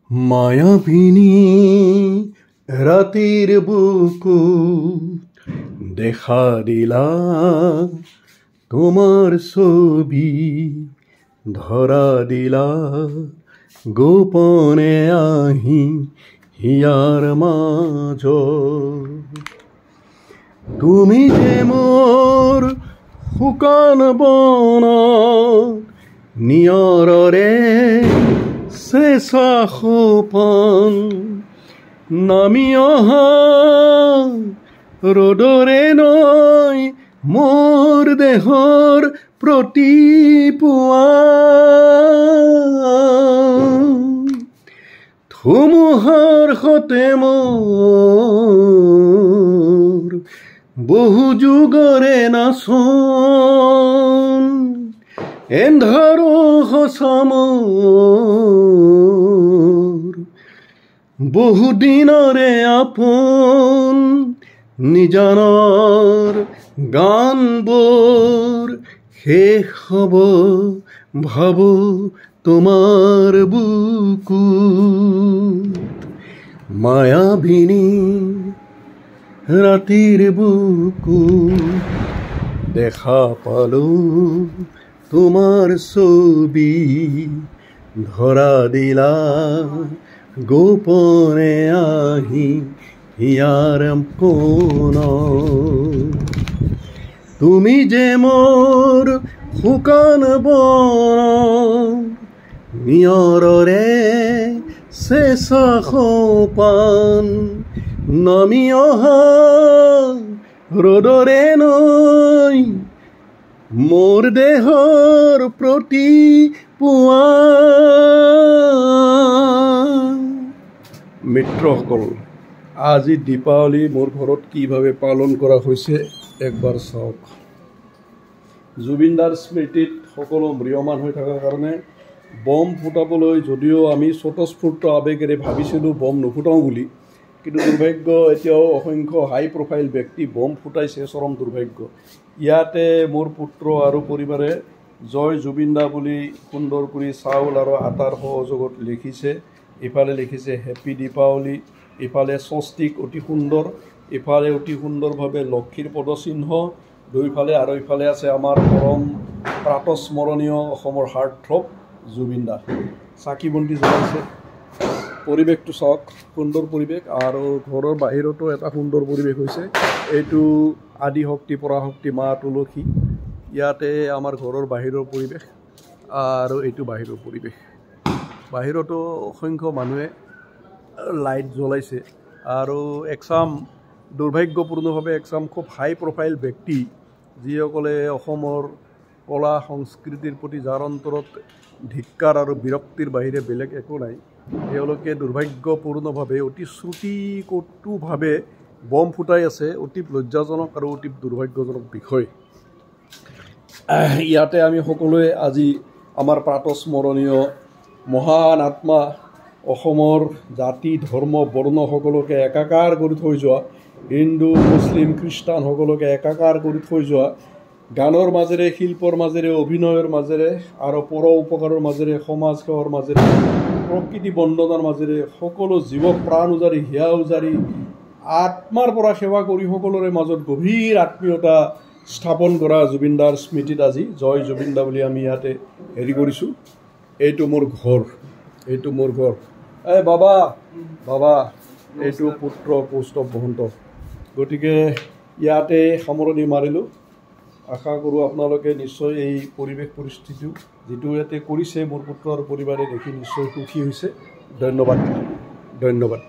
মায়াবিনী ৰাতিৰ বুকুত দেখা দিলা তোমাৰ ছবি ধৰা দিলা গোপনে আহি হিয়াৰ মাজত তুমি যে মোৰ শুকান বনত নিয়ৰৰে চেঁচা সোপান নামি অহা ৰ'দৰে নৈ মোৰ দেহৰ প্ৰতি পুৱা ধুমুহাৰ সতে মোৰ বহু যুগৰে নাচন এন্ধাৰো সঁচা মোৰ বহু দিনৰে আপোন নিজানৰ গানবোৰ শেষ হ'ব ভাবো তোমাৰ বুকুত মায়াবিনী ৰাতিৰ বুকুত দেখা পালো তোমাৰ ছবি ধৰা দিলা গোপনে আহি হিয়াৰ কোণত তুমি যে মোৰ শুকান বনত নিয়ৰৰে চেঁচা সোপান নামি অহা ৰ'দৰে নৈ মোৰ দেহৰ প্ৰতি পুৱা মিত্ৰসকল, আজি দীপাৱলী মোৰ ঘৰত কিভাৱে পালন কৰা হৈছে একবাৰ চাওক। জুবিনদাৰ স্মৃতিত সকলো ম্ৰিয়মান হৈ থকাৰ কাৰণে বম ফুটাবলৈ যদিও আমি স্বতঃস্ফূৰ্ত আৱেগেৰে ভাবিছিলোঁ বম নুফুটাওঁ বুলি, কিন্তু দুৰ্ভাগ্য এতিয়াও অসংখ্য হাই প্ৰফাইল ব্যক্তি বম ফুটাইছে, চৰম দুৰ্ভাগ্য। ইয়াতে মোৰ পুত্ৰ আৰু পৰিবাৰে জয় জুবিনদা বুলি সুন্দৰ কৰি চাউল আৰু আটাৰ সহযোগত লিখিছে। ইফালে লিখিছে হেপী দীপাৱলী, ইফালে স্বস্তিক অতি সুন্দৰ, ইফালে অতি সুন্দৰভাৱে লক্ষীৰ পদচিহ্ন দুইফালে, আৰু ইফালে আছে আমাৰ পৰম প্ৰাতস্মৰণীয় অসমৰ হাৰ্টথ্ৰব জুবিনদা। চাকি বন্তি জ্বলাইছে, পৰিৱেশটো চাওক, সুন্দৰ পৰিৱেশ। আৰু ঘৰৰ বাহিৰতো এটা সুন্দৰ পৰিৱেশ হৈছে। এইটো আদিশক্তি পৰাশক্তি মা তুলসী, ইয়াতে আমাৰ ঘৰৰ বাহিৰৰ পৰিৱেশ আৰু এইটো বাহিৰৰ পৰিৱেশ। বাহিৰতো অসংখ্য মানুহে লাইট জ্বলাইছে আৰু একচাম দুৰ্ভাগ্যপূৰ্ণভাৱে একচাম খুব হাই প্ৰফাইল ব্যক্তি যিসকলে অসমৰ কলা সংস্কৃতিৰ প্ৰতি যাৰ অন্তৰত ধিক্কাৰ আৰু বিৰক্তিৰ বাহিৰে বেলেগ একো নাই, তেওঁলোকে দুৰ্ভাগ্যপূৰ্ণভাৱে অতি শ্ৰুতিকটুভাৱে বম ফুটাই আছে। অতি লজ্জাজনক আৰু অতি দুৰ্ভাগ্যজনক বিষয়। ইয়াতে আমি সকলোৱে আজি আমাৰ প্ৰাতস্মৰণীয় মহান আত্মা অসমৰ জাতি ধৰ্ম বৰ্ণ সকলোকে একাকাৰ কৰি থৈ যোৱা, হিন্দু মুছলিম খ্ৰীষ্টান সকলোকে একাকাৰ কৰি থৈ যোৱা, গানৰ মাজেৰে শিল্পৰ মাজেৰে অভিনয়ৰ মাজেৰে আৰু পৰ উপকাৰৰ মাজেৰে সমাজ সেৱাৰ মাজেৰে প্ৰকৃতি বন্দনাৰ মাজেৰে সকলো জীৱক প্ৰাণ উজাৰি হিয়া উজাৰি আত্মাৰ পৰা সেৱা কৰি সকলোৰে মাজত গভীৰ আত্মীয়তা স্থাপন কৰা জুবিনদাৰ স্মৃতিত আজি জয় জুবিনদা বুলি আমি ইয়াতে হেৰি কৰিছোঁ। এইটো মোৰ ঘৰ, এইটো মোৰ ঘৰ। এই বাবা বাবা, এইটো পুত্ৰ কৌস্তৱ মহন্ত। গতিকে ইয়াতে সামৰণি মাৰিলোঁ। আশা কৰোঁ আপোনালোকে নিশ্চয় এই পৰিৱেশ পৰিস্থিতি যিটো ইয়াতে কৰিছে মোৰ পুত্ৰ আৰু পৰিবাৰে দেখি নিশ্চয় সুখী হৈছে। ধন্যবাদ, ধন্যবাদ।